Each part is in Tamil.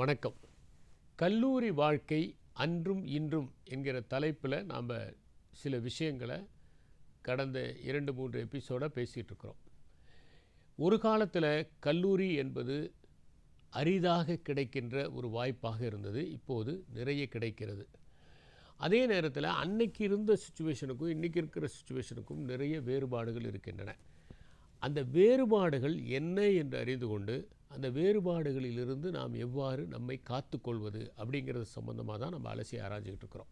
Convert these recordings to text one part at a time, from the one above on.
வணக்கம். கல்லூரி வாழ்க்கை அன்றும் இன்றும் என்கிற தலைப்பில் நாம் சில விஷயங்களை கடந்த 2-3 எபிசோடாக பேசிகிட்டு இருக்கிறோம். ஒரு காலத்தில் கல்லூரி என்பது அரிதாக கிடைக்கின்ற ஒரு வாய்ப்பாக இருந்தது. இப்போது நிறைய கிடைக்கிறது. அதே நேரத்தில் அன்னைக்கு இருந்த சுச்சுவேஷனுக்கும் இன்றைக்கி இருக்கிற சுச்சுவேஷனுக்கும் நிறைய வேறுபாடுகள் இருக்கின்றன. அந்த வேறுபாடுகள் என்ன என்று அறிந்து கொண்டு அந்த வேறுபாடுகளிலிருந்து நாம் எவ்வாறு நம்மை காத்துக்கொள்வது அப்படிங்கிறது சம்பந்தமாக தான் நம்ம அலசி ஆராய்ச்சிக்கிட்டு இருக்கிறோம்.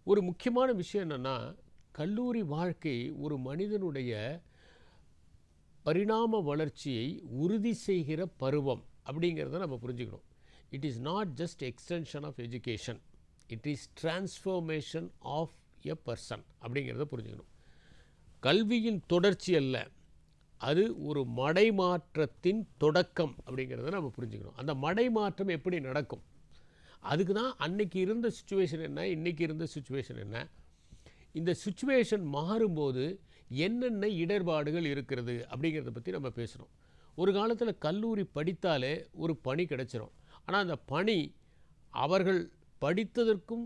ஒரு முக்கியமான விஷயம் என்னென்னா, கல்லூரி வாழ்க்கை ஒரு மனிதனுடைய பரிணாம வளர்ச்சியை உறுதி செய்கிற பருவம் அப்படிங்கிறத நம்ம புரிஞ்சுக்கணும். It is not just extension of education, it is transformation of a person அப்படிங்கிறத புரிஞ்சுக்கணும். கல்வியின் தொடர்ச்சி அல்ல, அது ஒரு மடைமாற்றத்தின் தொடக்கம் அப்படிங்கிறத நம்ம புரிஞ்சுக்கணும். அந்த மடைமாற்றம் எப்படி நடக்கும், அதுக்கு தான் அன்னைக்கு இருந்த சுச்சுவேஷன் என்ன, இன்றைக்கி இருந்த சுச்சுவேஷன் என்ன, இந்த சுச்சுவேஷன் மாறும்போது என்னென்ன இடர்பாடுகள் இருக்கிறது அப்படிங்கிறத பற்றி நம்ம பேசுகிறோம். ஒரு காலத்தில் கல்லூரி படித்தாலே ஒரு பணி கிடச்சிரும். ஆனால் அந்த பணி அவர்கள் படித்ததற்கும்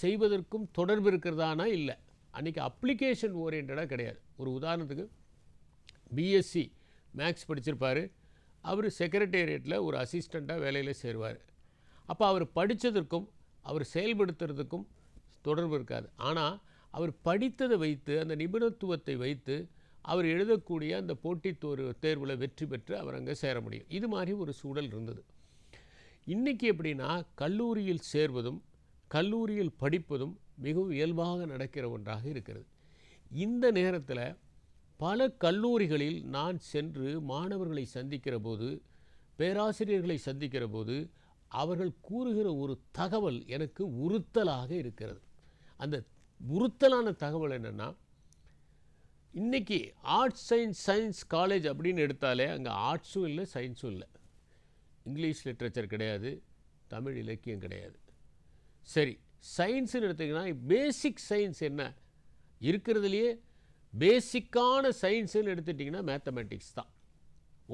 செய்வதற்கும் தொடர்பு இருக்கிறதானா இல்லை. அன்றைக்கி அப்ளிகேஷன் ஓரியன்டாக கிடையாது. ஒரு உதாரணத்துக்கு பிஎஸ்சி மேக்ஸ் படிச்சிருப்பார், அவர் செக்ரட்டேரியட்டில் ஒரு அசிஸ்டண்ட்டாக வேலையில் சேருவார். அப்போ அவர் படித்ததற்கும் அவர் செயல்படுத்துறதுக்கும் தொடர்பு இருக்காது. ஆனால் அவர் படித்ததை வைத்து அந்த நிபுணத்துவத்தை வைத்து அவர் எழுதக்கூடிய அந்த போட்டித் தேர்வில் வெற்றி பெற்று அவர் அங்கே சேர முடியும். இது மாதிரி ஒரு சூழல் இருந்தது. இன்றைக்கி எப்படின்னா, கல்லூரியில் சேர்வதும் கல்லூரியில் படிப்பதும் மிகவும் இயல்பாக நடக்கிற ஒன்றாக இருக்கிறது. இந்த நேரத்தில் பல கல்லூரிகளில் நான் சென்று மாணவர்களை சந்திக்கிற போது, பேராசிரியர்களை சந்திக்கிற போது அவர்கள் கூறுகிற ஒரு தகவல் எனக்கு உறுத்தலாக இருக்கிறது. அந்த உறுத்தலான தகவல் என்னென்னா, இன்றைக்கி ஆர்ட்ஸ் சயின்ஸ் காலேஜ் அப்படின்னு எடுத்தாலே அங்கே ஆர்ட்ஸும் இல்லை, சயின்ஸும் இல்லை. இங்கிலீஷ் லிட்ரேச்சர் கிடையாது, தமிழ் இலக்கியம் கிடையாது. சரி, சயின்ஸுன்னு எடுத்திங்கன்னா பேசிக் சயின்ஸ் என்ன இருக்கிறதுலையே பேசிக்கான சயின்ஸுன்னு எடுத்துட்டிங்கன்னா மேத்தமேட்டிக்ஸ் தான்.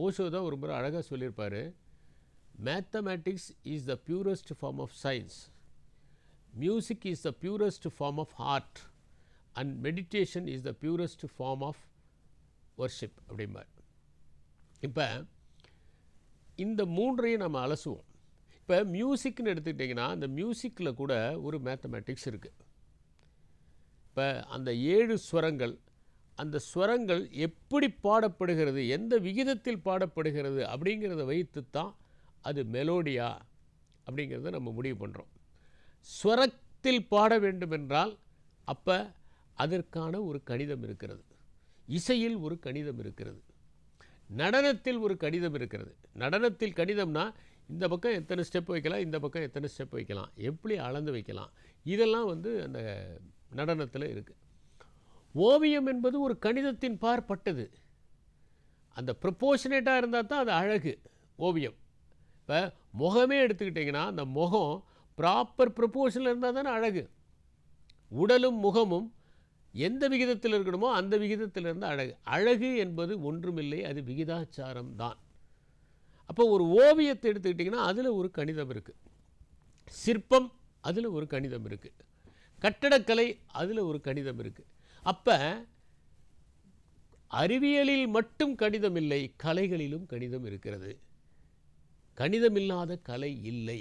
ஓஷோ தான் ஒரு முறை அழகாக சொல்லியிருப்பார், mathematics is the purest form of science, music is the purest form of art and meditation is the purest form of worship அப்படிம்பார். இப்போ இந்த மூன்றையும் நம்ம அலசுவோம். இப்போ மியூசிக்னு எடுத்துக்கிட்டிங்கன்னா அந்த மியூசிக்கில் கூட ஒரு மேத்தமேட்டிக்ஸ் இருக்குது. இப்போ அந்த 7 ஸ்வரங்கள், அந்த ஸ்வரங்கள் எப்படி பாடப்படுகிறது, எந்த விகிதத்தில் பாடப்படுகிறது அப்படிங்கிறத வைத்து தான் அது மெலோடியா அப்படிங்கிறத நம்ம முடிவு பண்ணுறோம். ஸ்வரத்தில் பாட வேண்டுமென்றால் அப்போ அதற்கான ஒரு கணிதம் இருக்கிறது. இசையில் ஒரு கணிதம் இருக்கிறது, நடனத்தில் ஒரு கணிதம் இருக்கிறது. நடனத்தில் கணிதம்னா இந்த பக்கம் எத்தனை ஸ்டெப் வைக்கலாம், இந்த பக்கம் எத்தனை ஸ்டெப் வைக்கலாம், எப்படி அளந்து வைக்கலாம், இதெல்லாம் அந்த நடனத்தில் இருக்குது. ஓவியம் என்பது ஒரு கணிதத்தின் பார்ப்பட்டது. அந்த ப்ரொப்போர்ஷனேட்டாக இருந்தால் தான் அது அழகு ஓவியம். இப்போ முகமே எடுத்துக்கிட்டிங்கன்னா அந்த முகம் ப்ராப்பர் ப்ரொப்போர்ஷனில் இருந்தால் தானே அழகு. உடலும் முகமும் எந்த விகிதத்தில் இருக்கணுமோ அந்த விகிதத்தில் இருந்தால் அழகு. அழகு என்பது ஒன்றுமில்லை, அது விகிதாச்சாரம் தான். அப்போ ஒரு ஓவியத்தை எடுத்துக்கிட்டிங்கன்னா அதில் ஒரு கணிதம் இருக்குது, சிற்பம் அதில் ஒரு கணிதம் இருக்குது, கட்டடக்கலை அதில் ஒரு கணிதம் இருக்குது. அப்போ அறிவியலில் மட்டும் கணிதம் இல்லை, கலைகளிலும் கணிதம் இருக்கிறது. கணிதம் இல்லாத கலை இல்லை.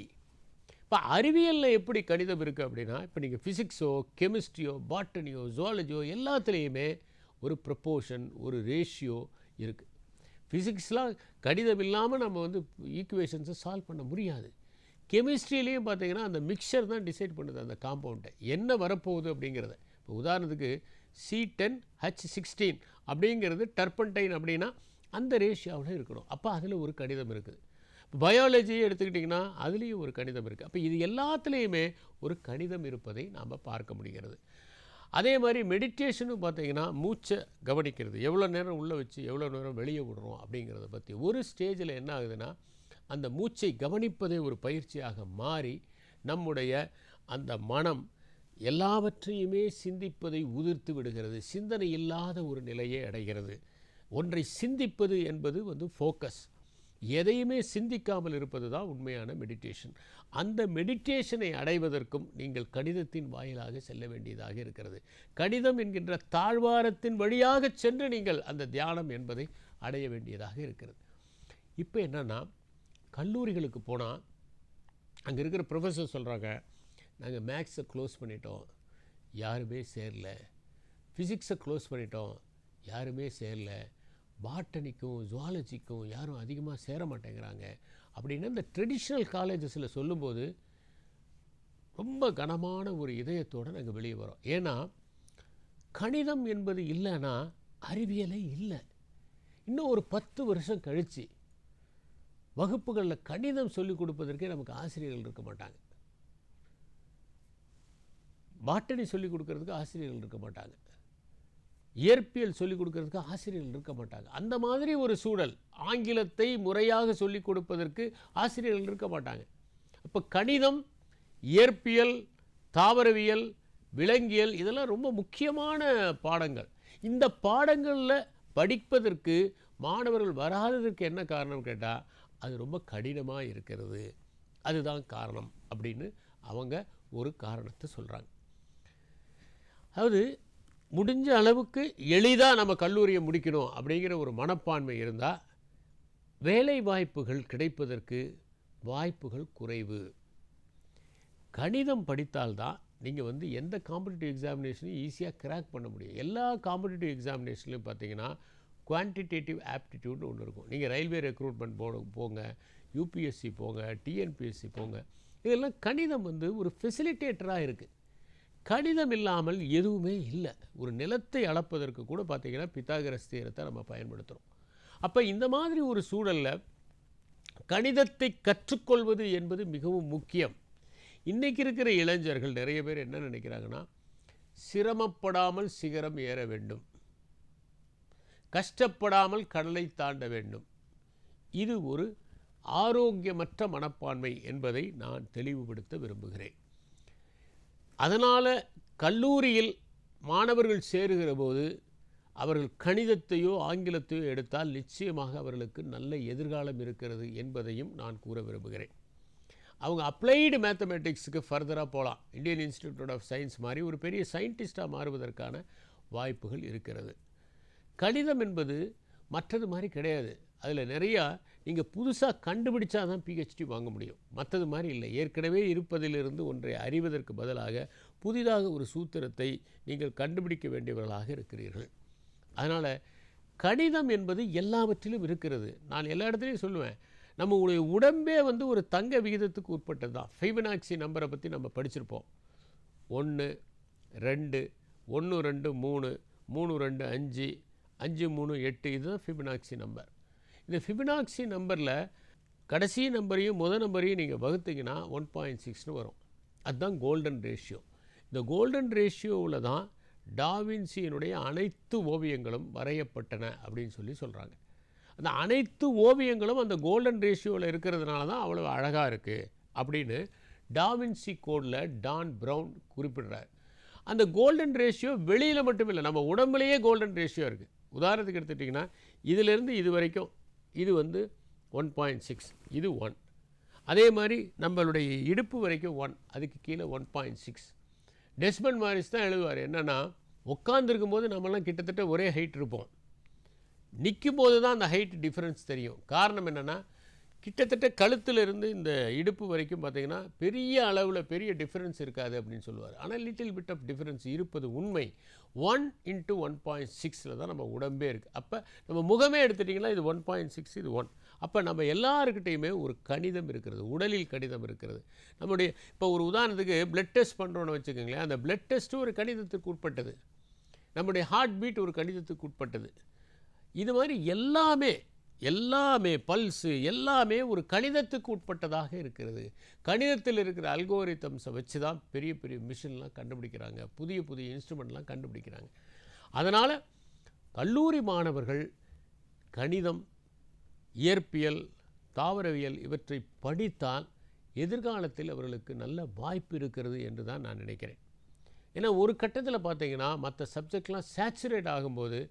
இப்போ அறிவியலில் எப்படி கணிதம் இருக்குது அப்படின்னா, இப்போ நீங்கள் ஃபிசிக்ஸோ கெமிஸ்ட்ரியோ பாட்டனியோ ஜுவாலஜியோ எல்லாத்துலேயுமே ஒரு ப்ரொப்போர்ஷன், ஒரு ரேஷியோ இருக்குது. ஃபிசிக்ஸ்லாம் கணிதம் இல்லாமல் நம்ம ஈக்குவேஷன்ஸை சால்வ் பண்ண முடியாது. கெமிஸ்ட்ரியிலையும் பார்த்தீங்கன்னா அந்த மிக்சர் தான் டிசைட் பண்ணுது அந்த காம்பவுண்டை என்ன வரப்போகுது அப்படிங்கிறத. இப்போ உதாரணத்துக்கு C10H16 அப்படிங்கிறது டர்பன்டைன் அப்படின்னா அந்த ரேஷியோவில் இருக்கணும். அப்போ அதில் ஒரு கணிதம் இருக்குது. பயாலஜியை எடுத்துக்கிட்டிங்கன்னா அதுலேயும் ஒரு கணிதம் இருக்குது. அப்போ இது எல்லாத்துலேயுமே ஒரு கணிதம் இருப்பதை நாம் பார்க்க முடிகிறது. அதே மாதிரி மெடிடேஷனும் பார்த்திங்கன்னா மூச்சை கவனிக்கிறது, எவ்வளோ நேரம் உள்ளே வச்சு எவ்வளோ நேரம் வெளியே விடுறோம் அப்படிங்கிறத பற்றி. ஒரு ஸ்டேஜில் என்ன ஆகுதுன்னா, அந்த மூச்சை கவனிப்பதே ஒரு பயிற்சியாக மாறி நம்முடைய அந்த மனம் எல்லாவற்றையுமே சிந்திப்பதை உதிர்த்து விடுகிறது, சிந்தனை இல்லாத ஒரு நிலையை அடைகிறது. ஒன்றை சிந்திப்பது என்பது ஃபோக்கஸ். எதையுமே சிந்திக்காமல் இருப்பது தான் உண்மையான மெடிடேஷன். அந்த மெடிடேஷனை அடைவதற்கும் நீங்கள் கணிதத்தின் வாயிலாக செல்ல வேண்டியதாக இருக்கிறது. கணிதம் என்கின்ற தாழ்வாரத்தின் வழியாக சென்று நீங்கள் அந்த தியானம் என்பதை அடைய வேண்டியதாக இருக்கிறது. இப்போ என்னென்னா, கல்லூரிகளுக்கு போனால் அங்கே இருக்கிற ப்ரொஃபஸர் சொல்கிறாங்க, நாங்கள் மேக்ஸை க்ளோஸ் பண்ணிட்டோம், யாருமே சேரல. ஃபிசிக்ஸை க்ளோஸ் பண்ணிட்டோம், யாருமே சேரல. பாட்டனிக்கும் ஜுவாலஜிக்கும் யாரும் அதிகமாக சேர மாட்டேங்கிறாங்க அப்படின்னு இந்த ட்ரெடிஷ்னல் காலேஜஸில் சொல்லும்போது ரொம்ப கனமான ஒரு இதயத்தோடு நாங்கள் வெளியே வரோம். ஏன்னா கணிதம் என்பது இல்லைன்னா அறிவியலே இல்லை. இன்னும் ஒரு 10 வருஷம் கழித்து வகுப்புகளில் கணிதம் சொல்லிக் கொடுப்பதற்கே நமக்கு ஆசிரியர்கள் இருக்க மாட்டாங்க. பாட்டனி சொல்லிக் கொடுக்கறதுக்கு ஆசிரியர்கள் இருக்க மாட்டாங்க. இயற்பியல் சொல்லிக் கொடுக்கறதுக்கு ஆசிரியர்கள் இருக்க மாட்டாங்க. அந்த மாதிரி ஒரு சூழல். ஆங்கிலத்தை முறையாக சொல்லிக் கொடுப்பதற்கு ஆசிரியர்கள் இருக்க மாட்டாங்க. அப்போ கணிதம், இயற்பியல், தாவரவியல், விலங்கியல் இதெல்லாம் ரொம்ப முக்கியமான பாடங்கள். இந்த பாடங்களில் படிப்பதற்கு மாணவர்கள் வராததற்கு என்ன காரணம் கேட்டால், அது ரொம்ப கடினமாக இருக்கிறது, அதுதான் காரணம் அப்படின்னு அவங்க ஒரு காரணத்தை சொல்கிறாங்க. அதாவது முடிஞ்ச அளவுக்கு எளிதாக நம்ம கல்லூரியை முடிக்கணும் அப்படிங்கிற ஒரு மனப்பான்மை இருந்தால் வேலை வாய்ப்புகள் கிடைப்பதற்கு வாய்ப்புகள் குறைவு. கணிதம் படித்தால்தான் நீங்கள் எந்த காம்படிட்டிவ் எக்ஸாமினேஷனையும் ஈஸியாக கிராக் பண்ண முடியும். எல்லா காம்படிட்டிவ் எக்ஸாமினேஷன்லையும் பார்த்தீங்கன்னா குவான்டிடேட்டிவ் ஆப்டிடியூட்னு ஒன்று இருக்கும். நீங்கள் ரயில்வே ரெக்ரூட்மெண்ட் போங்க, யூபிஎஸ்சி போங்க, டிஎன்பிஎஸ்சி போங்க, இதெல்லாம் கணிதம் ஒரு ஃபெசிலிட்டேட்டராக இருக்குது. கணிதம் இல்லாமல் எதுவுமே இல்லை. ஒரு நிலத்தை அளப்பதற்கு கூட பார்த்திங்கன்னா பித்தாகரஸ் தியரத்தை நம்ம பயன்படுத்துகிறோம். அப்போ இந்த மாதிரி ஒரு சூழலில் கணிதத்தை கற்றுக்கொள்வது என்பது மிகவும் முக்கியம். இன்றைக்கி இருக்கிற இளைஞர்கள் நிறைய பேர் என்ன நினைக்கிறாங்கன்னா, சிரமப்படாமல் சிகரம் ஏற வேண்டும், கஷ்டப்படாமல் கடலை தாண்ட வேண்டும். இது ஒரு ஆரோக்கியமற்ற மனப்பான்மை என்பதை நான் தெளிவுபடுத்த விரும்புகிறேன். அதனால் கல்லூரியில் மாணவர்கள் சேருகிற போது அவர்கள் கணிதத்தையோ ஆங்கிலத்தையோ எடுத்தால் நிச்சயமாக அவர்களுக்கு நல்ல எதிர்காலம் இருக்கிறது என்பதையும் நான் கூற விரும்புகிறேன். அவங்க அப்ளைடு மேத்தமெட்டிக்ஸுக்கு ஃபர்தராக போகலாம். இந்தியன் இன்ஸ்டிடியூட் ஆஃப் சயின்ஸ் மாதிரி ஒரு பெரிய சயின்டிஸ்டாக மாறுவதற்கான வாய்ப்புகள் இருக்கிறது. கணிதம் என்பது மற்றது மாதிரி கிடையாது. அதில் நிறையா நீங்கள் புதுசாக கண்டுபிடிச்சா தான் பிஹெச்டி வாங்க முடியும். மற்றது மாதிரி இல்லை. ஏற்கனவே இருப்பதிலிருந்து ஒன்றை அறிவதற்கு பதிலாக புதிதாக ஒரு சூத்திரத்தை நீங்கள் கண்டுபிடிக்க வேண்டியவர்களாக இருக்கிறீர்கள். அதனால் கணிதம் என்பது எல்லாவற்றிலும் இருக்கிறது. நான் எல்லா இடத்துலையும் சொல்லுவேன், நம்மளுடைய உடம்பே ஒரு தங்க விகிதத்துக்கு உட்பட்டது தான். ஃபிபனாக்சி நம்பரை பற்றி நம்ம படிச்சிருப்போம். 1 2 1 2 3 3 2 5 5 3 8 இதுதான் ஃபிபனாக்சி நம்பர். இந்த ஃபிபனாக்சி நம்பரில் கடைசி நம்பரையும் நம்பரையும் நீங்கள் வகுத்தீங்கன்னா 1.6ன்னு வரும். அதுதான் கோல்டன் ரேஷியோ. இந்த கோல்டன் ரேஷியோவில் தான் டாவின்சியினுடைய அனைத்து ஓவியங்களும் வரையப்பட்டன அப்படின்னு சொல்கிறாங்க. அந்த அனைத்து ஓவியங்களும் அந்த கோல்டன் ரேஷியோவில் இருக்கிறதுனால தான் அவ்வளோ அழகாக இருக்குது அப்படின்னு டாவின்சி கோடில் டான் ப்ரவுன் குறிப்பிடுறார். அந்த கோல்டன் ரேஷியோ வெளியில் மட்டும் இல்லை, நம்ம உடம்புலேயே கோல்டன் ரேஷியோ இருக்குது. உதாரணத்துக்கு எடுத்துட்டிங்கன்னா இதிலேருந்து இது வரைக்கும் இது 1.6, இது 1. அதே மாதிரி நம்மளுடைய இடுப்பு வரைக்கும் 1, அதுக்கு கீழே 1.6. டெஸ்மண்ட் மாரிஸ் தான் எழுதுவார், என்னென்னா உட்காந்துருக்கும் போது நம்மலாம் கிட்டத்தட்ட ஒரே ஹைட் இருப்போம், நிற்கும் போது தான் அந்த ஹைட் டிஃப்ரென்ஸ் தெரியும். காரணம் என்னென்னா கிட்டத்தட்ட கழுத்திலிருந்து இந்த இடுப்பு வரைக்கும் பார்த்திங்கன்னா பெரிய அளவில் பெரிய டிஃப்ரென்ஸ் இருக்காது அப்படின்னு சொல்லுவார். ஆனால் லிட்டில் பிட் ஆஃப் டிஃப்ரென்ஸ் இருப்பது உண்மை. 1 × 1.6 தான் நம்ம உடம்பே இருக்குது. அப்போ நம்ம முகமே எடுத்துட்டிங்கன்னா இது 1.6, இது 1. அப்போ நம்ம எல்லாருக்கிட்டையுமே ஒரு கணிதம் இருக்கிறது, உடலில் கணிதம் இருக்கிறது. நம்முடைய இப்போ ஒரு உதாரணத்துக்கு பிளட் டெஸ்ட் பண்ணுறோன்னு வச்சுக்கோங்களேன், அந்த பிளட் டெஸ்ட்டு ஒரு கணிதத்துக்கு உட்பட்டது, நம்முடைய ஹார்ட் பீட் ஒரு கணிதத்துக்கு உட்பட்டது. இது மாதிரி எல்லாமே பல்ஸு எல்லாமே ஒரு கணிதத்துக்கு உட்பட்டதாக இருக்கிறது. கணிதத்தில் இருக்கிற அல்கோரிதம்ஸை வச்சு தான் பெரிய பெரிய மிஷின்லாம் கண்டுபிடிக்கிறாங்க, புதிய புதிய இன்ஸ்ட்ருமெண்ட்லாம் கண்டுபிடிக்கிறாங்க. அதனால் கல்லூரி மாணவர்கள் கணிதம், இயற்பியல், தாவரவியல் இவற்றை படித்தால் எதிர்காலத்தில் அவர்களுக்கு நல்ல வாய்ப்பு இருக்கிறது என்று தான் நான் நினைக்கிறேன். ஏன்னா ஒரு கட்டத்தில் பார்த்தீங்கன்னா மற்ற சப்ஜெக்ட்லாம் சேச்சுரேட் ஆகும்போது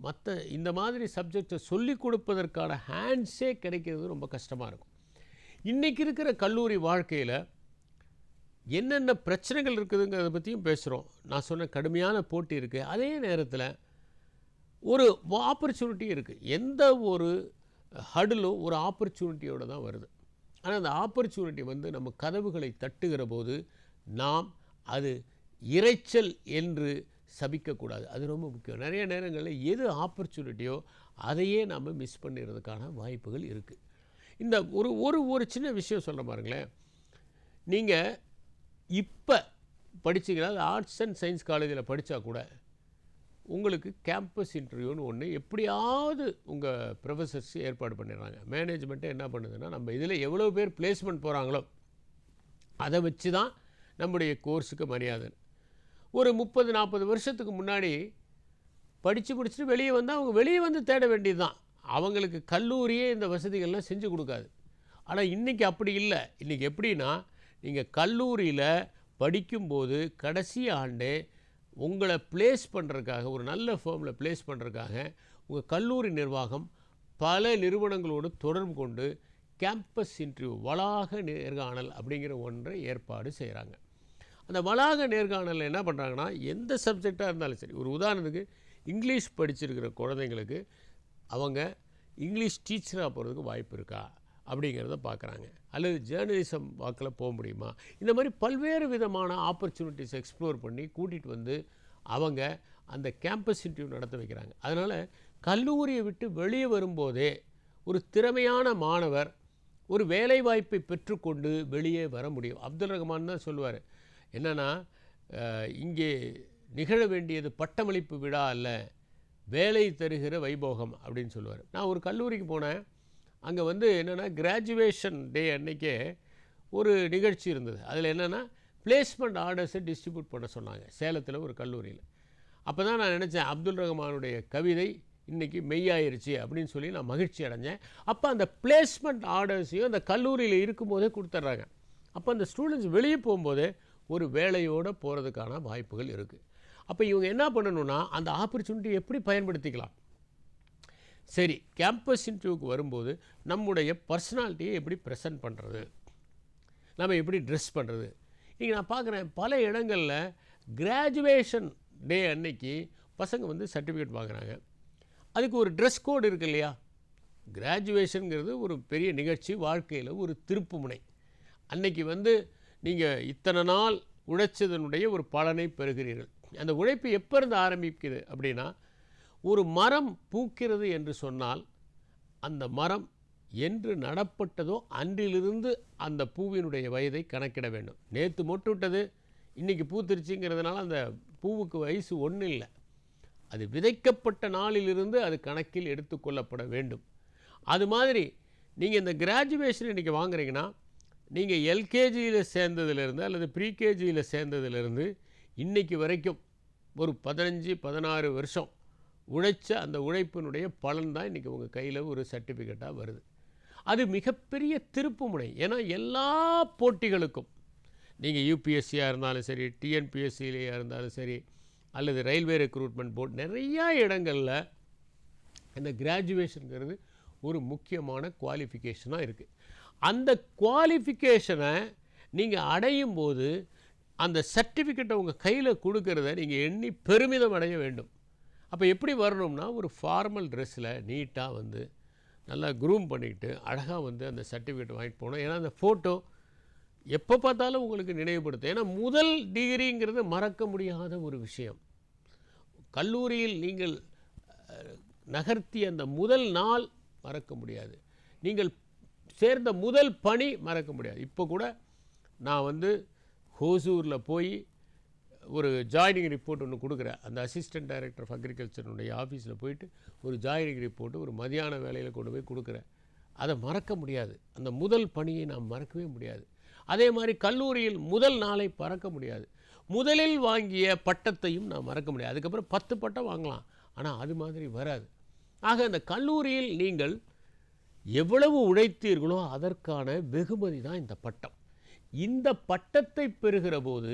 மற்ற இந்த மாதிரி சப்ஜெக்டை சொல்லிக் கொடுப்பதற்கான ஹேண்ட்ஸே கிடைக்கிறது ரொம்ப கஷ்டமாக இருக்கும். இன்றைக்கி இருக்கிற கல்லூரி வாழ்க்கையில் என்னென்ன பிரச்சனைகள் இருக்குதுங்கிறத பற்றியும் பேசுகிறோம். நான் சொன்ன கடுமையான போட்டி இருக்குது. அதே நேரத்தில் ஒரு ஆப்பர்ச்சுனிட்டி இருக்குது. எந்த ஒரு ஹடிலும் ஒரு ஆப்பர்ச்சுனிட்டியோடு தான் வருது. ஆனால் அந்த ஆப்பர்ச்சுனிட்டி வந்து நம்ம கதவுகளை தட்டுகிற போது நாம் அது இரைச்சல் என்று சபிக்கக்கூடாது. அது ரொம்ப முக்கியம். நிறைய நேரங்களில் எது ஆப்பர்ச்சுனிட்டியோ அதையே நம்ம மிஸ் பண்ணிடுறதுக்கான வாய்ப்புகள் இருக்குது. இந்த ஒரு ஒரு ஒரு சின்ன விஷயம் சொல்ல பாருங்களேன். நீங்கள் இப்போ படிச்சிங்கன்னா ஆர்ட்ஸ் அண்ட் சயின்ஸ் காலேஜில் படித்தா கூட உங்களுக்கு கேம்பஸ் இன்டர்வியூன்னு ஒன்று எப்படியாவது உங்கள் ப்ரொஃபஸர்ஸ் ஏற்பாடு பண்ணிடுறாங்க. மேனேஜ்மெண்ட்டே என்ன பண்ணுதுன்னா, நம்ம இதில் எவ்வளோ பேர் பிளேஸ்மெண்ட் போகிறாங்களோ அதை வச்சு தான் நம்முடைய கோர்ஸுக்கு மரியாதை. ஒரு 30-40 வருஷத்துக்கு முன்னாடி படித்து முடிச்சுட்டு வெளியே வந்தால் அவங்க வெளியே வந்து தேட வேண்டியது தான். அவங்களுக்கு கல்லூரியே இந்த வசதிகள்லாம் செஞ்சு கொடுக்காது. ஆனால் இன்றைக்கி அப்படி இல்லை. இன்றைக்கி எப்படின்னா, நீங்கள் கல்லூரியில் படிக்கும்போது கடைசி ஆண்டே உங்களை பிளேஸ் பண்ணுறதுக்காக, ஒரு நல்ல ஃபேர்மில் பிளேஸ் பண்ணுறதுக்காக உங்கள் கல்லூரி நிர்வாகம் பல நிறுவனங்களோடு தொடர்பு கொண்டு கேம்பஸ் இன்டர்வியூ, வளாக நேர்காணல் அப்படிங்கிற ஒன்றை ஏற்பாடு செய்கிறாங்க. அந்த வளாக நேர்காணலில் என்ன பண்ணுறாங்கன்னா, எந்த சப்ஜெக்டாக இருந்தாலும் சரி, ஒரு உதாரணத்துக்கு இங்கிலீஷ் படிச்சிருக்கிற குழந்தைங்களுக்கு அவங்க இங்கிலீஷ் டீச்சராக போகிறதுக்கு வாய்ப்பு இருக்கா அப்படிங்கிறத பார்க்குறாங்க. அல்லது ஜேர்னலிசம் வாக்கில் போக முடியுமா, இந்த மாதிரி பல்வேறு விதமான ஆப்பர்ச்சுனிட்டிஸ் எக்ஸ்ப்ளோர் பண்ணி கூட்டிகிட்டு வந்து அவங்க அந்த கேம்பஸ் இன்டர்வியூ நடத்த வைக்கிறாங்க. அதனால் கல்லூரியை விட்டு வெளியே வரும்போதே ஒரு திறமையான மாணவர் ஒரு வேலைவாய்ப்பை பெற்றுக்கொண்டு வெளியே வர முடியும். அப்துல் ரஹ்மான் தான் சொல்லுவார், என்னென்னா இங்கே நிகழ வேண்டியது பட்டமளிப்பு விழா அல்ல, வேலை தருகிற வைபோகம் அப்படின்னு சொல்லுவார். நான் ஒரு கல்லூரிக்கு போனேன். அங்கே வந்து என்னென்னா கிராஜுவேஷன் டே அன்றைக்கே ஒரு நிகழ்ச்சி இருந்தது. அதில் என்னென்னா பிளேஸ்மெண்ட் ஆர்டர்ஸை டிஸ்ட்ரிபியூட் பண்ண சொன்னாங்க, சேலத்தில் ஒரு கல்லூரியில். அப்போ தான் நான் நினச்சேன், அப்துல் ரஹ்மானுடைய கவிதை இன்றைக்கி மெய்யாயிருச்சு அப்படின்னு சொல்லி நான் மகிழ்ச்சி அடைஞ்சேன். அப்போ அந்த பிளேஸ்மெண்ட் ஆர்டர்ஸையும் அந்த கல்லூரியில் இருக்கும்போதே கொடுத்துட்றாங்க. அப்போ அந்த ஸ்டூடெண்ட்ஸ் வெளியே போகும்போதே ஒரு வேலையோடு போகிறதுக்கான வாய்ப்புகள் இருக்குது. அப்போ இவங்க என்ன பண்ணணுன்னா, அந்த ஆப்பர்ச்சுனிட்டி எப்படி பயன்படுத்திக்கலாம். சரி, கேம்பஸ் இன்டர்வியூக்கு வரும்போது நம்முடைய பர்சனாலிட்டியை எப்படி ப்ரெசென்ட் பண்ணுறது, நம்ம எப்படி ட்ரெஸ் பண்ணுறது. இங்கே நான் பார்க்குறேன் பல இடங்களில் கிராஜுவேஷன் டே அன்னைக்கு பசங்க வந்து சர்டிஃபிகேட் வாங்குறாங்க. அதுக்கு ஒரு ட்ரெஸ் கோடு இருக்குது இல்லையா. கிராஜுவேஷனுங்கிறது ஒரு பெரிய நிகழ்ச்சி, வாழ்க்கையில் ஒரு திருப்பு முனை. அன்னைக்கு வந்து நீங்கள் இத்தனை நாள் உழைச்சதனுடைய ஒரு பலனை பெறுகிறீர்கள். அந்த உழைப்பு எப்போ இருந்து ஆரம்பிக்குது அப்படின்னா, ஒரு மரம் பூக்கிறது என்று சொன்னால் அந்த மரம் என்று நடப்பட்டதோ அன்றிலிருந்து அந்த பூவினுடைய வயதை கணக்கிட வேண்டும். நேற்று மொட்டு விட்டது இன்றைக்கி பூத்திருச்சுங்கிறதுனால அந்த பூவுக்கு வயசு ஒன்றும் இல்லை. அது விதைக்கப்பட்ட நாளிலிருந்து அது கணக்கில் எடுத்துக்கொள்ளப்பட வேண்டும். அது மாதிரி நீங்கள் இந்த கிராஜுவேஷன் இன்றைக்கி வாங்குறீங்கன்னா, நீங்கள் எல்கேஜியில் சேர்ந்ததுலேருந்து அல்லது ப்ரீகேஜியில் சேர்ந்ததுலேருந்து இன்றைக்கி வரைக்கும் ஒரு 15-16 வருஷம் உழைச்ச அந்த உழைப்பினுடைய பலன் தான் இன்றைக்கி உங்கள் கையில் ஒரு சர்டிஃபிகேட்டாக வருது. அது மிகப்பெரிய திருப்பு முனை. ஏன்னா எல்லா போட்டிகளுக்கும் நீங்கள் யூபிஎஸ்சியாக இருந்தாலும் சரி, டிஎன்பிஎஸ்சியிலேயே இருந்தாலும் சரி, அல்லது ரயில்வே ரெக்ரூட்மெண்ட் போர்டு, நிறையா இடங்களில் இந்த கிராஜுவேஷனுங்கிறது ஒரு முக்கியமான குவாலிஃபிகேஷனாக இருக்குது. அந்த குவாலிஃபிகேஷனை நீங்கள் அடையும் போது அந்த சர்டிஃபிகேட்டை உங்கள் கையில் கொடுக்கறத நீங்கள் எண்ணி பெருமிதம் அடைய வேண்டும். அப்போ எப்படி வரணும்னா, ஒரு ஃபார்மல் ட்ரெஸ்ஸில் நீட்டாக வந்து நல்லா க்ரூம் பண்ணிக்கிட்டு அழகாக வந்து அந்த சர்டிஃபிகேட் வாங்கிட்டு போகணும். ஏன்னா அந்த ஃபோட்டோ எப்போ பார்த்தாலும் உங்களுக்கு நினைவுபடுத்தும். ஏன்னா முதல் டிகிரிங்கிறது மறக்க முடியாத ஒரு விஷயம். கல்லூரியில் நீங்கள் நகர்த்திய அந்த முதல் நாள் மறக்க முடியாது. நீங்கள் சேர்ந்த முதல் பணி மறக்க முடியாது. இப்போ கூட நான் வந்து ஹோசூரில் போய் ஒரு ஜாயினிங் ரிப்போர்ட் ஒன்று கொடுக்குறேன். அந்த அசிஸ்டன்ட் டைரக்டர் ஆஃப் அக்ரிகல்ச்சருடைய ஆஃபீஸில் போயிட்டு ஒரு ஜாயினிங் ரிப்போர்ட்டு ஒரு மதியான வேலையில் கொண்டு போய் கொடுக்குறேன். அதை மறக்க முடியாது. அந்த முதல் பணியை நாம் மறக்கவே முடியாது. அதே மாதிரி கல்லூரியில் முதல் நாளை மறக்க முடியாது. முதலில் வாங்கிய பட்டத்தையும் நான் மறக்க முடியாது. அதுக்கப்புறம் 10 பட்டம் வாங்கலாம், ஆனால் அது மாதிரி வராது. ஆக அந்த கல்லூரியில் நீங்கள் எவ்வளவு உழைத்தீர்களோ அதற்கான வெகுமதி தான் இந்த பட்டம். இந்த பட்டத்தை பெறுகிற போது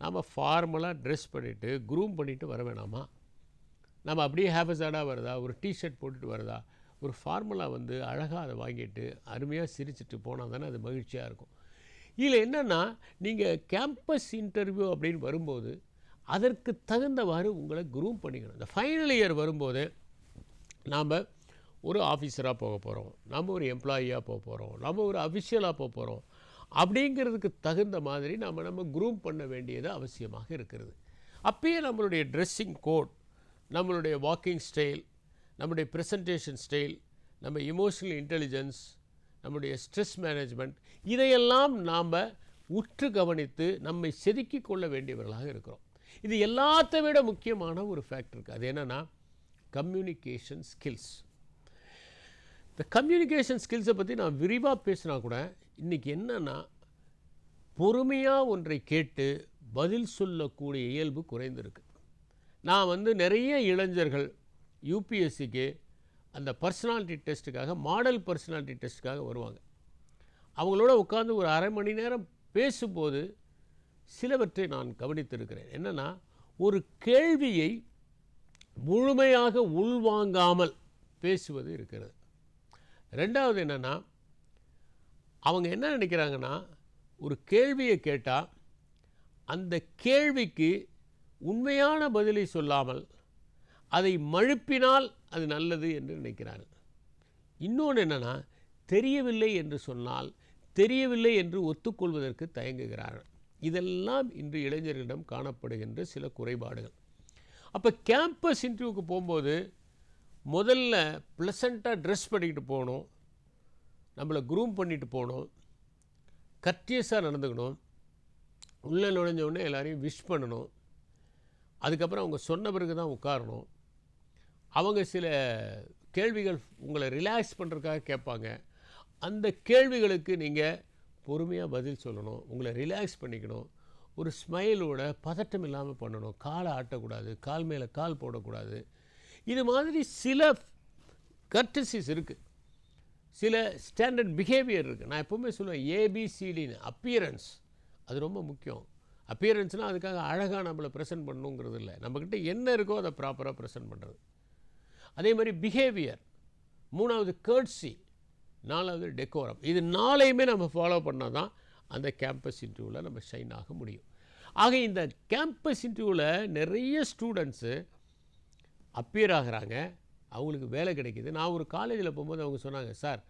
நாம் ஃபார்மலாக ட்ரெஸ் பண்ணிவிட்டு க்ரூம் பண்ணிவிட்டு வர வேணாமா? நம்ம அப்படியே ஹேஃபஸாடாக வருதா, ஒரு டிஷர்ட் போட்டுட்டு வருதா, ஒரு ஃபார்மலாக வந்து அழகாக அதை வாங்கிட்டு அருமையாக சிரிச்சிட்டு போனால் தானே அது மகிழ்ச்சியாக இருக்கும். இதில் என்னென்னா, நீங்கள் கேம்பஸ் இன்டர்வியூ அப்படின்னு வரும்போது அதற்கு தகுந்தவாறு உங்களை க்ரூம் பண்ணிக்கணும். இந்த ஃபைனல் இயர் வரும்போது நாம் ஒரு ஆஃபீஸராக போக போகிறோம், நம்ம ஒரு எம்ப்ளாயியாக போக போகிறோம், நம்ம ஒரு அஃபிஷியலாக போக போகிறோம் அப்படிங்கிறதுக்கு தகுந்த மாதிரி நம்ம க்ரூம் பண்ண வேண்டியது அவசியமாக இருக்கிறது. அப்பயே நம்மளுடைய ட்ரெஸ்ஸிங் கோட், நம்மளுடைய வாக்கிங் ஸ்டைல், நம்முடைய ப்ரெசன்டேஷன் ஸ்டைல், நம்ம இமோஷனல் இன்டெலிஜென்ஸ், நம்முடைய ஸ்ட்ரெஸ் மேனேஜ்மெண்ட், இதையெல்லாம் நாம் உற்று கவனித்து நம்மை செதுக்கி கொள்ள வேண்டியவர்களாக இருக்கிறோம். இது எல்லாத்தை விட முக்கியமான ஒரு ஃபேக்டர் இருக்குது. அது என்னென்னா கம்யூனிகேஷன் ஸ்கில்ஸ். இந்த கம்யூனிகேஷன் ஸ்கில்ஸை பற்றி நான் விரிவாக பேசினா கூட இன்றைக்கி என்னென்னா, பொறுமையாக ஒன்றை கேட்டு பதில் சொல்லக்கூடிய இயல்பு குறைந்திருக்கு. நான் வந்து நிறைய இளைஞர்கள் யூபிஎஸ்சிக்கு அந்த பர்சனாலிட்டி டெஸ்ட்டுக்காக, மாடல் பர்சனாலிட்டி டெஸ்ட்டுக்காக வருவாங்க. அவங்களோட உட்காந்து ஒரு அரை மணி நேரம் பேசும்போது சிலவற்றை நான் கவனித்திருக்கிறேன். என்னென்னா, ஒரு கேள்வியை முழுமையாக உள்வாங்காமல் பேசுவது இருக்கிறது. ரெண்டாவது என்னென்னா, அவங்க என்ன நினைக்கிறாங்கன்னா, ஒரு கேள்வியை கேட்டால் அந்த கேள்விக்கு உண்மையான பதிலை சொல்லாமல் அதை மழுப்பினால் அது நல்லது என்று நினைக்கிறார்கள். இன்னொன்று என்னென்னா, தெரியவில்லை என்று சொன்னால் தெரியவில்லை என்று ஒத்துக்கொள்வதற்கு தயங்குகிறார்கள். இதெல்லாம் இன்று இளைஞர்களிடம் காணப்படுகின்ற சில குறைபாடுகள். அப்போ கேம்பஸ் இன்டர்வியூக்கு போகும்போது முதல்ல ப்ளசண்ட்டாக ட்ரெஸ் பண்ணிக்கிட்டு போகணும், நம்மளை க்ரூம் பண்ணிட்டு போகணும், கர்டியஸாக நடந்துக்கணும், உள்ளே நுழைஞ்சவுடனே எல்லாரையும் விஷ் பண்ணணும், அதுக்கப்புறம் அவங்க சொன்ன பிறகு தான் உட்காரணும். அவங்க சில கேள்விகள் உங்களை ரிலாக்ஸ் பண்ணுறதுக்காக கேட்பாங்க. அந்த கேள்விகளுக்கு நீங்கள் பொறுமையாக பதில் சொல்லணும், உங்களை ரிலாக்ஸ் பண்ணிக்கணும், ஒரு ஸ்மைலோட பதட்டம் இல்லாமல் பண்ணணும், காலை ஆட்டக்கூடாது, கால் மேலே கால் போடக்கூடாது. இது மாதிரி சில கர்டசிஸ் இருக்குது, சில ஸ்டாண்டர்ட் பிஹேவியர் இருக்குது. நான் எப்போவுமே சொல்லுவேன் ஏபிசிடின்னு. அப்பியரன்ஸ் அது ரொம்ப முக்கியம். அப்பியரன்ஸ்னால் அதுக்காக அழகாக நம்மளை ப்ரெசென்ட் பண்ணணுங்கிறது இல்லை, நம்மக்கிட்ட என்ன இருக்கோ அதை ப்ராப்பராக ப்ரெசென்ட் பண்ணுறது. அதே மாதிரி பிஹேவியர், மூணாவது கர்ட்சி, நாலாவது டெக்கோரம். இது நாளையுமே நம்ம ஃபாலோ பண்ணால் தான் அந்த கேம்பஸ் இன்டர்வியூவில் நம்ம ஷைன் ஆக முடியும். ஆக இந்த கேம்பஸ் இன்டர்வியூவில் நிறைய ஸ்டூடெண்ட்ஸு அப்பியர் ஆகிறாங்க, அவங்களுக்கு வேலை கிடைக்கிது. நான் ஒரு காலேஜில் போகும்போது அவங்க சொன்னாங்க, சார்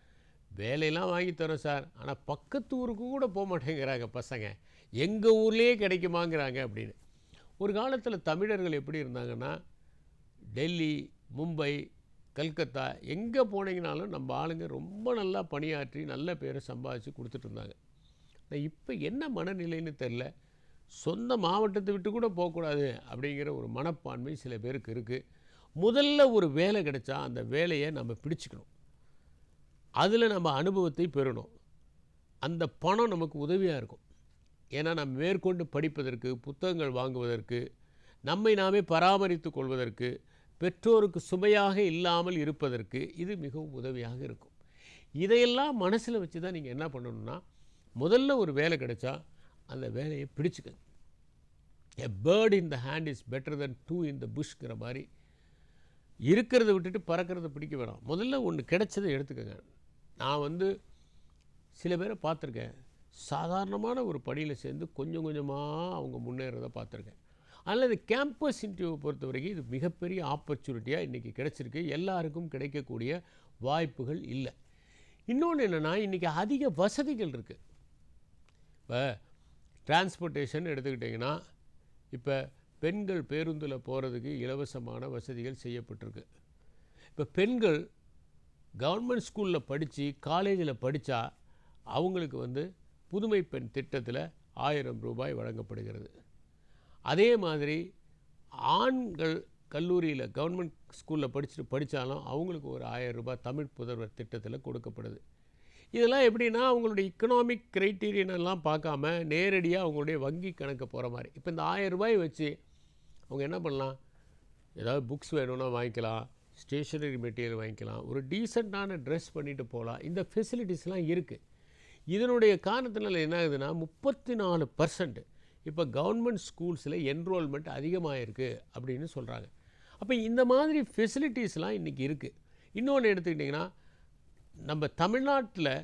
வேலையெல்லாம் வாங்கி தரோம் சார், ஆனால் பக்கத்து ஊருக்கு கூட போக மாட்டேங்கிறாங்க பசங்க, எங்கள் ஊர்லேயே கிடைக்குமாங்கிறாங்க அப்படின்னு. ஒரு காலத்தில் தமிழர்கள் எப்படி இருந்தாங்கன்னா, டெல்லி, மும்பை, கல்கத்தா எங்கே போனீங்கனாலும் நம்ம ஆளுங்க ரொம்ப நல்லா பணியாற்றி நல்ல பேரை சம்பாதிச்சு கொடுத்துட்டு இருந்தாங்க. இப்போ என்ன மனநிலைன்னு தெரில, சொந்த மாவட்டத்தை விட்டு கூட போகக்கூடாது அப்படிங்கிற ஒரு மனப்பான்மை சில பேருக்கு இருக்குது. முதல்ல ஒரு வேலை கிடைச்சா அந்த வேலையை நம்ம பிடிச்சிக்கணும், அதில் நம்ம அனுபவத்தை பெறணும், அந்த பணம் நமக்கு உதவியாக இருக்கும். ஏன்னா நம்ம மேற்கொண்டு படிப்பதற்கு, புத்தகங்கள் வாங்குவதற்கு, நம்மை நாமே பராமரித்து கொள்வதற்கு, பெற்றோருக்கு சுமையாக இல்லாமல் இருப்பதற்கு இது மிகவும் உதவியாக இருக்கும். இதையெல்லாம் மனசில் வச்சு தான் நீங்கள் என்ன பண்ணணும்னா, முதல்ல ஒரு வேலை கிடைச்சா அந்த வேலையை பிடிச்சிக்கங்க. A bird in the hand is better than two in the புஷ்ங்கிற மாதிரி, இருக்கிறத விட்டுட்டு பறக்கிறத பிடிக்க வேணாம். முதல்ல ஒன்று கிடைச்சதை எடுத்துக்கங்க. நான் வந்து சில பேரை பார்த்துருக்கேன், சாதாரணமான ஒரு பணியில் சேர்ந்து கொஞ்சம் கொஞ்சமாக அவங்க முன்னேறதை பார்த்துருக்கேன். அதனால் இந்த கேம்பஸ் இன்டர்வியூவை பொறுத்த வரைக்கும் இது மிகப்பெரிய ஆப்பர்ச்சுனிட்டியாக இன்றைக்கி கிடச்சிருக்கு. எல்லாருக்கும் கிடைக்கக்கூடிய வாய்ப்புகள் இல்லை. இன்னொன்று என்னென்னா, இன்றைக்கி அதிக வசதிகள் இருக்குது. இப்போ டிரான்ஸ்போர்ட்டேஷன் எடுத்துக்கிட்டிங்கன்னா, இப்போ பெண்கள் பேருந்தில் போகிறதுக்கு இலவசமான வசதிகள் செய்யப்பட்டிருக்கு. இப்போ பெண்கள் கவர்மெண்ட் ஸ்கூலில் படித்து காலேஜில் படித்தா அவங்களுக்கு வந்து புதுமை பெண் திட்டத்தில் 1000 ரூபாய் வழங்கப்படுகிறது. அதே மாதிரி ஆண்கள் கல்லூரியில் கவர்மெண்ட் ஸ்கூலில் படித்தாலும் அவங்களுக்கு ஒரு 1000 ரூபாய் தமிழ் புதல்வர் திட்டத்தில் கொடுக்கப்படுது. இதெல்லாம் எப்படின்னா, அவங்களுடைய இக்கனாமிக் க்ரைட்டீரியனெல்லாம் பார்க்காம நேரடியாக அவங்களுடைய வங்கி கணக்கு போகிற மாதிரி. இப்போ இந்த 1000 ரூபாய் வச்சு அவங்க என்ன பண்ணலாம், ஏதாவது புக்ஸ் வேணும்னா வாங்கிக்கலாம், ஸ்டேஷனரி மெட்டீரியல் வாங்கிக்கலாம், ஒரு டீசெண்டான ட்ரெஸ் பண்ணிட்டு போகலாம். இந்த ஃபெசிலிட்டிஸ்லாம் இருக்குது. இதனுடைய காரணத்தினால என்ன ஆகுதுன்னா, 34% இப்போ கவர்மெண்ட் ஸ்கூல்ஸில் என்ரோல்மெண்ட் அதிகமாக இருக்குது அப்படின்னு சொல்கிறாங்க. அப்போ இந்த மாதிரி ஃபெசிலிட்டிஸ்லாம் இன்றைக்கி இருக்குது. இன்னொன்று எடுத்துக்கிட்டிங்கன்னா, நம்ம தமிழ்நாட்டில்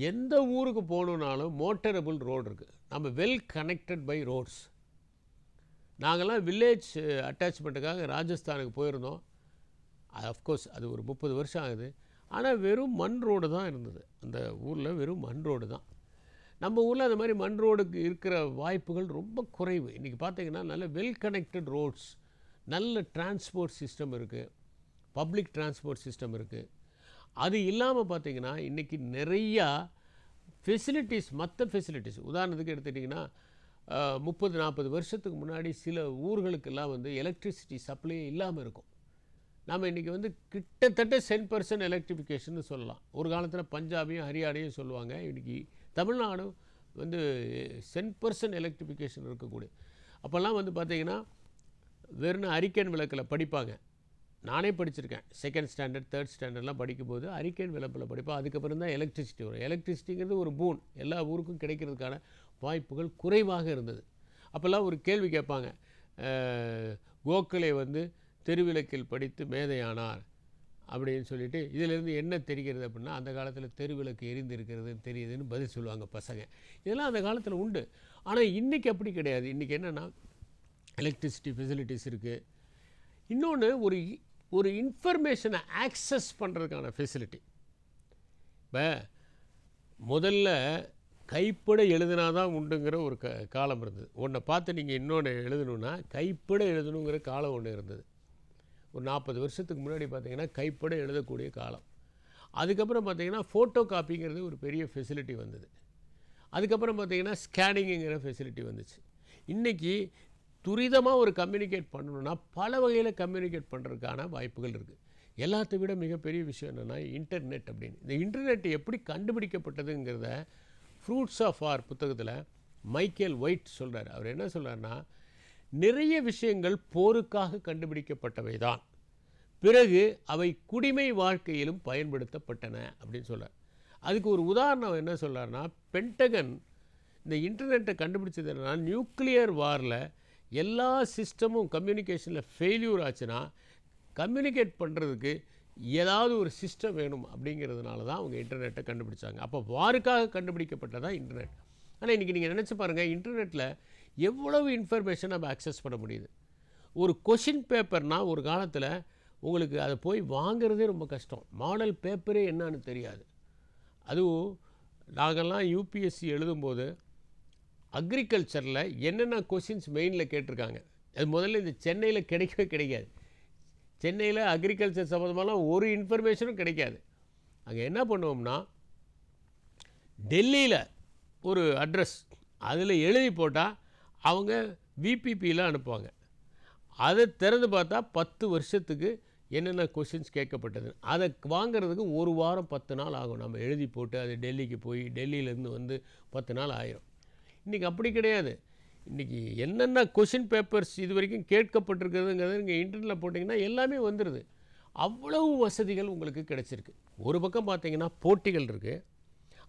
எந்த ஊருக்கு போகணுன்னாலும் மோட்டரபிள் ரோடு இருக்குது. நம்ம வெல் கனெக்டட் பை ரோட்ஸ். நாங்கள்லாம் வில்லேஜ் அட்டாச்மெண்ட்டுக்காக ராஜஸ்தானுக்கு போயிருந்தோம். அஃப்கோர்ஸ் அது ஒரு 30 வருஷம் ஆகுது. ஆனால் வெறும் மண் ரோடு தான் இருந்தது. அந்த ஊரில் வெறும் மண் ரோடு தான். நம்ம ஊரில் அந்த மாதிரி மண் ரோடுக்கு இருக்கிற வாய்ப்புகள் ரொம்ப குறைவு. இன்றைக்கி பார்த்தீங்கன்னா நல்ல வெல் கனெக்டட் ரோட்ஸ், நல்ல டிரான்ஸ்போர்ட் சிஸ்டம் இருக்குது, பப்ளிக் டிரான்ஸ்போர்ட் சிஸ்டம் இருக்குது. அது இல்லாமல் பார்த்தீங்கன்னா இன்றைக்கி நிறையா ஃபெசிலிட்டிஸ், மற்ற ஃபெசிலிட்டிஸ் உதாரணத்துக்கு எடுத்துக்கிட்டிங்கன்னா 30-40 வருஷத்துக்கு முன்னாடி சில ஊர்களுக்கெல்லாம் வந்து எலக்ட்ரிசிட்டி சப்ளை இல்லாமல் இருக்கும். நாம் இன்றைக்கி வந்து கிட்டத்தட்ட 10% எலக்ட்ரிஃபிகேஷன் சொல்லலாம். ஒரு காலத்தில் பஞ்சாபையும் ஹரியானையும் சொல்லுவாங்க. இன்றைக்கி தமிழ்நாடும் வந்து 10% எலக்ட்ரிஃபிகேஷன் இருக்கக்கூடிய. அப்போல்லாம் வந்து பார்த்திங்கன்னா வெறும் அரிக்கன் விளக்கில் படிப்பாங்க. நானே படிச்சிருக்கேன். 2nd ஸ்டாண்டர்ட் 3rd ஸ்டாண்டர்ட்லாம் படிக்கும்போது அரிக்கன் விளக்கில் படிப்போம். அதுக்கப்புறம் தான் எலக்ட்ரிசிட்டி வரும். எலக்ட்ரிசிட்டிங்கிறது ஒரு பூன், எல்லா ஊருக்கும் கிடைக்கிறதுக்கான வாய்ப்புகள் குறைவாக இருந்தது. அப்போல்லாம் ஒரு கேள்வி கேட்பாங்க, கோகலே வந்து தெருவிளக்கில் படித்து மேதையானார் அப்படின்னு சொல்லிட்டு, இதிலேருந்து என்ன தெரிகிறது அப்படின்னா, அந்த காலத்தில் தெருவிளக்கு எரிந்து இருக்கிறதுன்னு தெரியுதுன்னு பதில் சொல்லுவாங்க பசங்க. இதெல்லாம் அந்த காலத்தில் உண்டு. ஆனால் இன்றைக்கி அப்படி கிடையாது. இன்றைக்கி என்னென்னா எலக்ட்ரிசிட்டி ஃபெசிலிட்டிஸ் இருக்குது. இன்னொன்று ஒரு இன்ஃபர்மேஷனை ஆக்சஸ் பண்ணுறதுக்கான ஃபெசிலிட்டி. இப்போ முதல்ல கைப்பட எழுதினா தான் உண்டுங்கிற ஒரு காலம் இருந்தது. ஒன்றை பார்த்து நீங்கள் இன்னொன்று எழுதணுன்னா கைப்பட எழுதணுங்கிற காலம் ஒன்று இருந்தது. ஒரு 40 வருஷத்துக்கு முன்னாடி பார்த்திங்கன்னா கைப்பட எழுதக்கூடிய காலம். அதுக்கப்புறம் பார்த்திங்கன்னா ஃபோட்டோ காப்பிங்கிறது ஒரு பெரிய ஃபெசிலிட்டி வந்தது. அதுக்கப்புறம் பார்த்திங்கன்னா ஸ்கேனிங்குங்கிற ஃபெசிலிட்டி வந்துச்சு. இன்றைக்கி துரிதமாக ஒரு கம்யூனிகேட் பண்ணணுன்னா பல வகையில் கம்யூனிகேட் பண்ணுறதுக்கான வாய்ப்புகள் இருக்குது. எல்லாத்தை விட மிகப்பெரிய விஷயம் என்னென்னா இன்டர்நெட் அப்படின்னு. இந்த இன்டர்நெட் எப்படி கண்டுபிடிக்கப்பட்டதுங்கிறத ஃப்ரூட்ஸ் ஆஃப் ஆர் புத்தகத்தில் மைக்கேல் ஒயிட் சொல்கிறார். அவர் என்ன சொல்கிறார்னா, நிறைய விஷயங்கள் போருக்காக கண்டுபிடிக்கப்பட்டவை தான், பிறகு அவை குடிமை வாழ்க்கையிலும் பயன்படுத்தப்பட்டன அப்படின்னு சொல்கிறார். அதுக்கு ஒரு உதாரணம் என்ன சொல்கிறார்னா, பென்டகன் இந்த இன்டர்நெட்டை கண்டுபிடிச்சது என்னென்னா, நியூக்ளியர் வாரில் எல்லா சிஸ்டமும் கம்யூனிகேஷனில் ஃபெயில்யூர் ஆச்சுன்னா கம்யூனிகேட் பண்ணுறதுக்கு ஏதாவது ஒரு சிஸ்டம் வேணும் அப்படிங்கிறதுனால தான் அவங்க இன்டர்நெட்டை கண்டுபிடிச்சாங்க. அப்போ வாருக்காக கண்டுபிடிக்கப்பட்டதான் இன்டர்நெட். ஆனால் இன்றைக்கி நீங்கள் நினச்சி பாருங்கள், இன்டர்நெட்டில் எவ்வளவு இன்ஃபர்மேஷன் நம்ம அக்சஸ் பண்ண முடியுது. ஒரு கொஷின் பேப்பர்னால் ஒரு காலத்தில் உங்களுக்கு அதை போய் வாங்கிறதே ரொம்ப கஷ்டம். மாடல் பேப்பரே என்னன்னு தெரியாது. அதுவும் நாங்கள்லாம் யூபிஎஸ்சி எழுதும்போது அக்ரிகல்ச்சரில் என்னென்ன கொஷின்ஸ் மெயினில் கேட்டிருக்காங்க, அது முதல்ல இந்த சென்னையில் கிடைக்கவே கிடைக்காது. சென்னையில் அக்ரிகல்ச்சர் சம்மந்தமாலாம் ஒரு இன்ஃபர்மேஷனும் கிடைக்காது. அங்கே என்ன பண்ணுவோம்னா, டெல்லியில் ஒரு அட்ரஸ் அதில் எழுதி போட்டால் அவங்க விபிபியில் அனுப்புவாங்க. அதை திறந்து பார்த்தா 10 வருஷத்துக்கு என்னென்ன கொஷின்ஸ் கேட்கப்பட்டது, அதை வாங்கிறதுக்கு ஒரு வாரம் 10 நாள் ஆகும். நம்ம எழுதி போட்டு அது டெல்லிக்கு போய் டெல்லியிலேருந்து வந்து 10 நாள் ஆயிரும். இன்றைக்கி அப்படி கிடையாது. இன்றைக்கி என்னென்ன கொஷின் பேப்பர்ஸ் இது வரைக்கும் கேட்கப்பட்டிருக்கிறதுங்கிறது நீங்கள் இன்டர்நெட்டில் போட்டிங்கன்னா எல்லாமே வந்துடுது. அவ்வளவு வசதிகள் உங்களுக்கு கிடைச்சிருக்கு. ஒரு பக்கம் பார்த்தீங்கன்னா போட்டிகள் இருக்குது,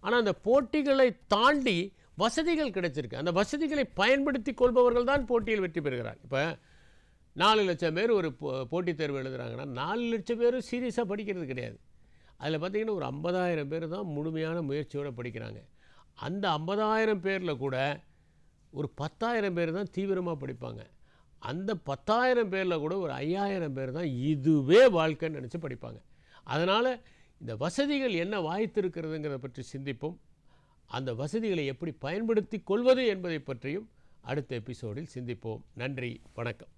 ஆனால் அந்த போட்டிகளை தாண்டி வசதிகள் கிடைச்சிருக்கு. அந்த வசதிகளை பயன்படுத்தி கொள்பவர்கள் தான் போட்டியில் வெற்றி பெறுகிறார். இப்போ 4 லட்சம் பேர் ஒரு போட்டித் தேர்வு எழுதுகிறாங்கன்னா 4 லட்சம் பேரும் சீரியஸாக படிக்கிறது கிடையாது. அதில் பார்த்திங்கன்னா ஒரு 50,000 பேர் தான் முழுமையான முயற்சியோடு படிக்கிறாங்க. அந்த 50,000 பேரில் கூட ஒரு 10,000 பேர் தான் தீவிரமாக படிப்பாங்க. அந்த 10,000 பேரில் கூட ஒரு 5,000 பேர் தான் இதுவே வாழ்க்கைன்னு நினச்சி படிப்பாங்க. அதனால் இந்த வசதிகள் என்ன வாய்த்திருக்கிறதுங்கிறத பற்றி சிந்திப்போம். அந்த வசதிகளை எப்படி பயன்படுத்தி கொள்வது என்பதை பற்றியும் அடுத்த எபிசோடில் சிந்திப்போம். நன்றி, வணக்கம்.